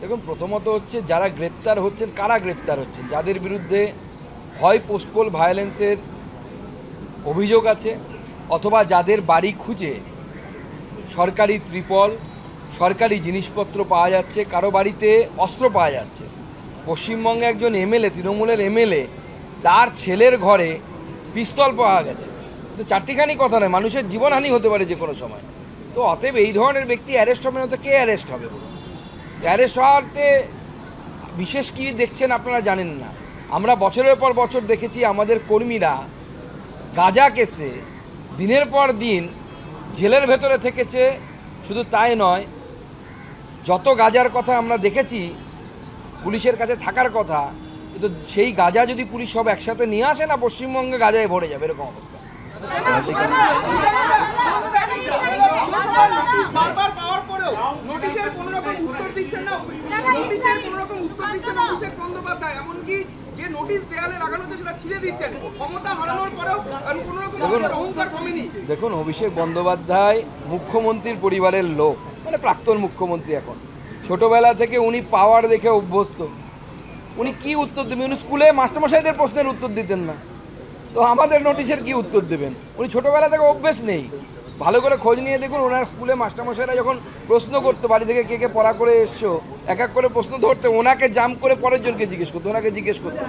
দেখুন, প্রথমত হচ্ছে যারা গ্রেপ্তার হচ্ছেন, কারা গ্রেপ্তার হচ্ছেন, যাদের বিরুদ্ধে হয় পোস্টপোল ভায়োলেন্সের অভিযোগ আছে, অথবা যাদের বাড়ি খুঁজে সরকারি ত্রিপল, সরকারি জিনিসপত্র পাওয়া যাচ্ছে, কারো বাড়িতে অস্ত্র পাওয়া যাচ্ছে। পশ্চিমবঙ্গে একজন এমএলএ, তৃণমূলের এমএলএ, তার ছেলের ঘরে পিস্তল পাওয়া গেছে। তো চারটিখানি কথা নয়, মানুষের জীবনহানি হতে পারে যে কোনো সময়। তো অতএব এই ধরনের ব্যক্তি অ্যারেস্ট হবে না তো কে অ্যারেস্ট হবে? অ্যারেস্ট হওয়াতে বিশেষ কী দেখছেন আপনারা জানেন না। আমরা বছরের পর বছর দেখেছি আমাদের কর্মীরা গাঁজা কেসে দিনের পর দিন জেলের ভেতরে থেকেছে। শুধু তাই নয়, যত গাঁজার কথা আমরা দেখেছি পুলিশের কাছে থাকার কথা, কিন্তু সেই গাঁজা যদি পুলিশ সব একসাথে নিয়ে আসে না, পশ্চিমবঙ্গে গাঁজায় ভরে যাবে, এরকম অবস্থা। দেখুন, অভিষেক বন্দ্যোপাধ্যায় মুখ্যমন্ত্রীর পরিবারের লোক, মানে প্রাক্তন মুখ্যমন্ত্রী। এখন ছোটবেলা থেকে উনি পাওয়ার দেখে অভ্যস্ত। উনি কি উত্তর দেবেন? উনি স্কুলে মাস্টারমশাইদের প্রশ্নের উত্তর দিতেন না, তো আমাদের নোটিশের কি উত্তর দেবেন? উনি ছোটবেলা থেকে অভ্যেস নেই। ভালো করে খোঁজ নিয়ে দেখুন, ওনার স্কুলে মাস্টারমশাইরা যখন প্রশ্ন করতো, বাড়ি থেকে কে কে পড়া করে এসছো, এক এক করে প্রশ্ন ধরতে, ওনাকে জাম্প করে পরের জনকে জিজ্ঞেস করতো, ওনাকে জিজ্ঞেস করতো।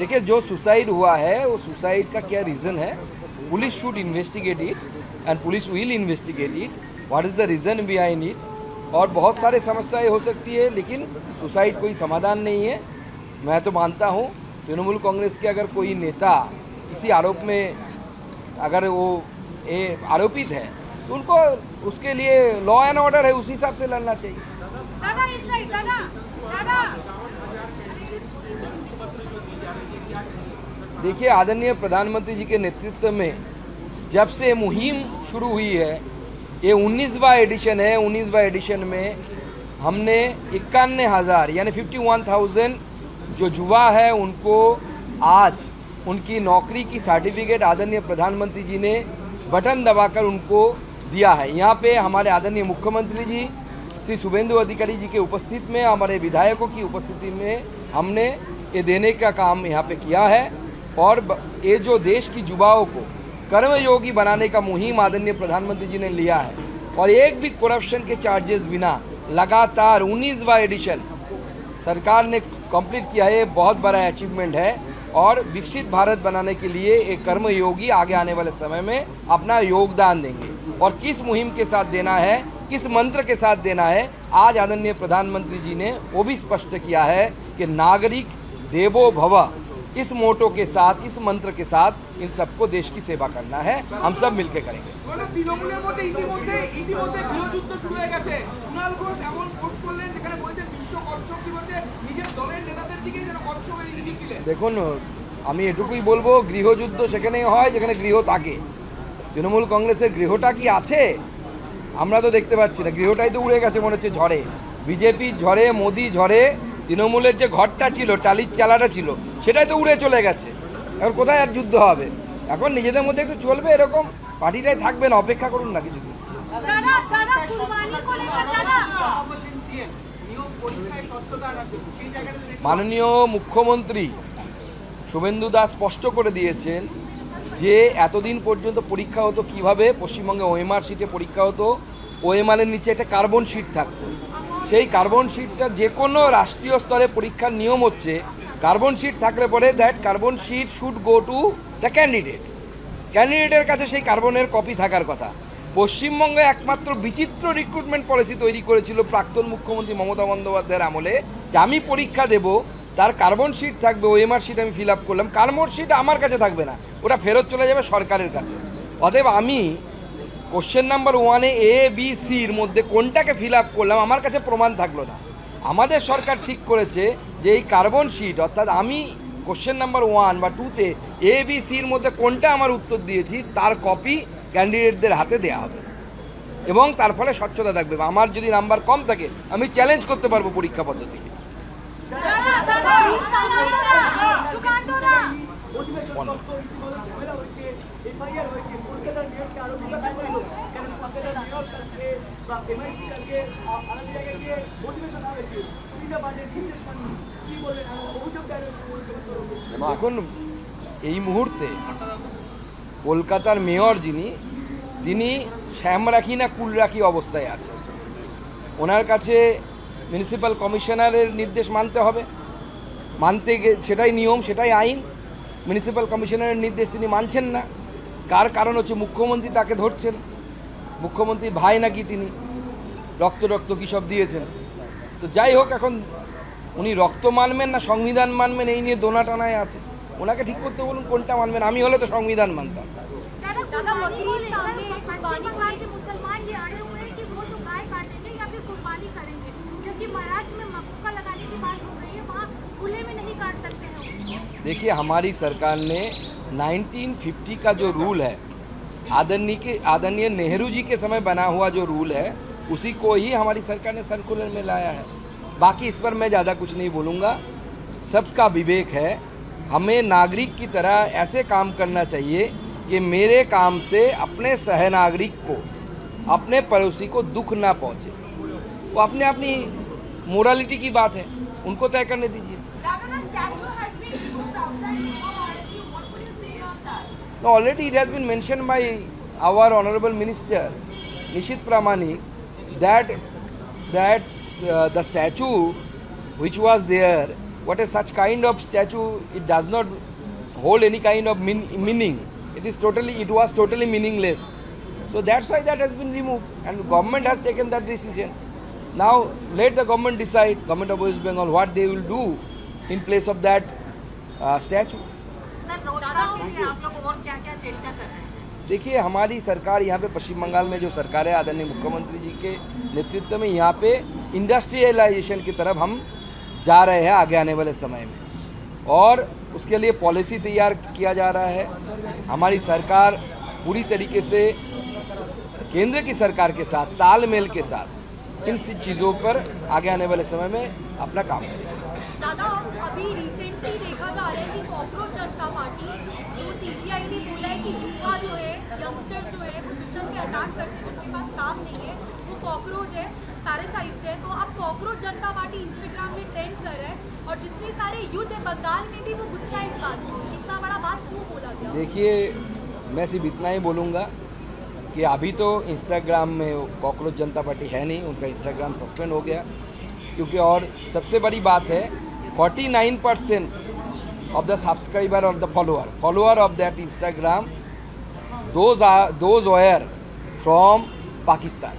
देखिए, जो सुसाइड हुआ है वो सुसाइड का क्या रीज़न है, police should investigate it and police will investigate it, what is the reason behind it. और बहुत सारे समस्याएं हो सकती है, लेकिन सुसाइड कोई समाधान नहीं है। मैं तो मानता हूँ तृणमूल कांग्रेस के अगर कोई नेता किसी आरोप में अगर वो आरोपित है तो उनको उसके लिए लॉ एंड ऑर्डर है, उस हिसाब से लड़ना चाहिए। देखिए, आदरणीय प्रधानमंत्री जी के नेतृत्व में जब से मुहिम शुरू हुई है, ये 19वां एडिशन है। 19वां एडिशन में हमने 51,000 यानी 51,000 जो युवा है उनको आज उनकी नौकरी की सर्टिफिकेट आदरणीय प्रधानमंत्री जी ने बटन दबाकर उनको दिया है। यहाँ पे हमारे आदरणीय मुख्यमंत्री जी श्री शुभेंदु अधिकारी जी के उपस्थित में, हमारे विधायकों की उपस्थिति में हमने ये देने का काम यहाँ पे किया है। और ये जो देश की युवाओं को कर्मयोगी बनाने का मुहिम आदरणीय प्रधानमंत्री जी ने लिया है, और एक भी करप्शन के चार्जेस बिना लगातार 19वां एडिशन सरकार ने कंप्लीट किया है। बहुत बड़ा अचीवमेंट है, और विकसित भारत बनाने के लिए एक कर्मयोगी आगे आने वाले समय में अपना योगदान देंगे। और किस मुहिम के साथ देना है, किस मंत्र के साथ देना है, आज आदरणीय प्रधानमंत्री जी ने वो भी स्पष्ट किया है कि नागरिक देवो भव, इस मोटो के साथ, इस मंत्र के साथ इन सबको देश की सेवा करना है। हम सब मिलकर करेंगे। দেখুন, আমি এটুকুই বলবো, গৃহযুদ্ধ সেখানেই হয় যেখানে গৃহ থাকে। তৃণমূল কংগ্রেসের গৃহটা কি আছে? আমরা তো দেখতে পাচ্ছি না, গৃহটাই তো উড়ে গেছে মনে হচ্ছে ঝড়ে। বিজেপির ঝড়ে, মোদি ঝড়ে তৃণমূলের যে ঘরটা ছিল, টালির চালাটা ছিল, সেটাই তো উড়ে চলে গেছে। এখন কোথায় আর যুদ্ধ হবে? এখন নিজেদের মধ্যে একটু চলবে, এরকম পার্টিটাই থাকবে না, অপেক্ষা করুন না কিছু। মাননীয় মুখ্যমন্ত্রী শুভেন্দু দাস স্পষ্ট করে দিয়েছেন যে এতদিন পর্যন্ত পরীক্ষা হতো কিভাবে, পশ্চিমবঙ্গে ওএমআর শিটে পরীক্ষা হতো। ওএমআরের নিচে একটা কার্বন শিট থাকতো। সেই কার্বন শিটটা যে কোনো রাষ্ট্রীয় স্তরে পরীক্ষার নিয়ম হচ্ছে, কার্বন শিট থাকলে পরে that carbon sheet should go to the ক্যান্ডিডেটের কাছে সেই কার্বনের কপি থাকার কথা। পশ্চিমবঙ্গে একমাত্র বিচিত্র রিক্রুটমেন্ট পলিসি তৈরি করেছিল প্রাক্তন মুখ্যমন্ত্রী মমতা বন্দ্যোপাধ্যায়ের আমলে, যে আমি পরীক্ষা দেব, তার কার্বন শিট থাকবে, ওএমআর শিট আমি ফিল আপ করলাম, কার্বন শিট আমার কাছে থাকবে না, ওটা ফেরত চলে যাবে সরকারের কাছে। অতএব আমি কোশ্চেন নাম্বার 1-এ এ বি সির মধ্যে কোনটাকে ফিল আপ করলাম, আমার কাছে প্রমাণ থাকলো না। আমাদের সরকার ঠিক করেছে যে এই কার্বন শিট, অর্থাৎ আমি কোশ্চেন নাম্বার 1 বা 2-তে এ বি সির মধ্যে কোনটা আমার উত্তর দিয়েছি তার কপি ক্যান্ডিডেটদের হাতে দেওয়া হবে, এবং তার ফলে স্বচ্ছতা থাকবে। আমার যদি নাম্বার কম থাকে আমি চ্যালেঞ্জ করতে পারবো পরীক্ষা পদ্ধতিকে। এফআইআর হয়েছে কলকাতার মেয়রকে আরো বিভাগ করলো, কারণ কলকাতার মেয়র করতে বা এমআইসি করতে আলাদা জায়গায় গিয়ে মোটিভেশন হয়েছে, সুবিধা বাড়ে নির্দেশ পাননি, কি বললেন? অভিযোগ দায়ের হয়েছে। দেখুন এই মুহূর্তে কলকাতার মেয়র তিনি শ্যামরাখি না কুলরাখি অবস্থায় আছে। ওনার কাছে মিউনিসিপ্যাল কমিশনারের নির্দেশ মানতে হবে, সেটাই নিয়ম, সেটাই আইন। মিউনিসিপ্যাল কমিশনারের নির্দেশ তিনি মানছেন না। কারণ হচ্ছে মুখ্যমন্ত্রী তাকে ধরছেন, মুখ্যমন্ত্রীর ভাই নাকি তিনি, রক্ত কী সব দিয়েছেন। তো যাই হোক, এখন উনি রক্ত মানবেন না সংবিধান মানবেন এই নিয়ে দোনাটানায় আছে। ওনাকে ঠিক করতে বলুন কোনটা মানবেন। আমি হলে তো সংবিধান মানতাম। देखिए, हमारी सरकार ने 1950 का जो रूल है, आदरणीय नेहरू जी के समय बना हुआ जो रूल है, उसी को ही हमारी सरकार ने सर्कुलर में लाया है। बाकी इस पर मैं ज़्यादा कुछ नहीं बोलूँगा। सबका विवेक है, हमें नागरिक की तरह ऐसे काम करना चाहिए कि मेरे काम से अपने सहनागरिक को, अपने पड़ोसी को दुख ना पहुँचे। वो अपनी मोरालिटी की बात है, उनको तय करने दीजिए। No, already it has been mentioned by our honorable minister Nishit Pramanik that the statue which was there, what is such kind of statue, it does not hold any kind of meaning. It was totally meaningless. So that's why that has been removed, and government has taken that decision. Now let the government decide, government of West Bengal, what they will do in place of that statue. देखिए, हमारी सरकार यहाँ पे पश्चिम बंगाल में जो सरकार है आदरणीय मुख्यमंत्री जी के नेतृत्व में, यहाँ पे इंडस्ट्रियलाइजेशन की तरफ हम जा रहे हैं आगे आने वाले समय में, और उसके लिए पॉलिसी तैयार किया जा रहा है। हमारी सरकार पूरी तरीके से केंद्र की सरकार के साथ तालमेल के साथ इन चीज़ों पर आगे आने वाले समय में अपना काम करेगी। दादा, अभी रिसेंटली देखा जा रहा है कि कॉकरोच जनता पार्टी, जो सीजीआई ने बोला है कि युवा जो है, यंगस्टर जो है, वो सिस्टम पे अटैक करते हैं, जिसके पास काम नहीं है, वो कॉकरोच है, पैरासाइट्स है। तो अब कॉकरोच जनता पार्टी इंस्टाग्राम में ट्रेंड कर रहा है, और जितने सारे युद्ध है बंगाल में भी वो गुस्सा है इस बात से। इतना बड़ा बात क्यों बोला गया? देखिए, मैं सिर्फ इतना ही बोलूँगा कि अभी तो इंस्टाग्राम में कॉकरोच जनता पार्टी है नहीं, उनका इंस्टाग्राम सस्पेंड हो गया, क्योंकि और सबसे बड़ी बात है 49% of the subscriber or the follower of that Instagram, those were from Pakistan.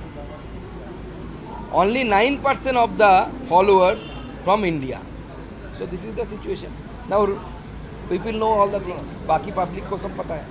Only 9% of the followers from India. So this is the situation. Now people know all the things. बाकी public को सब पता है.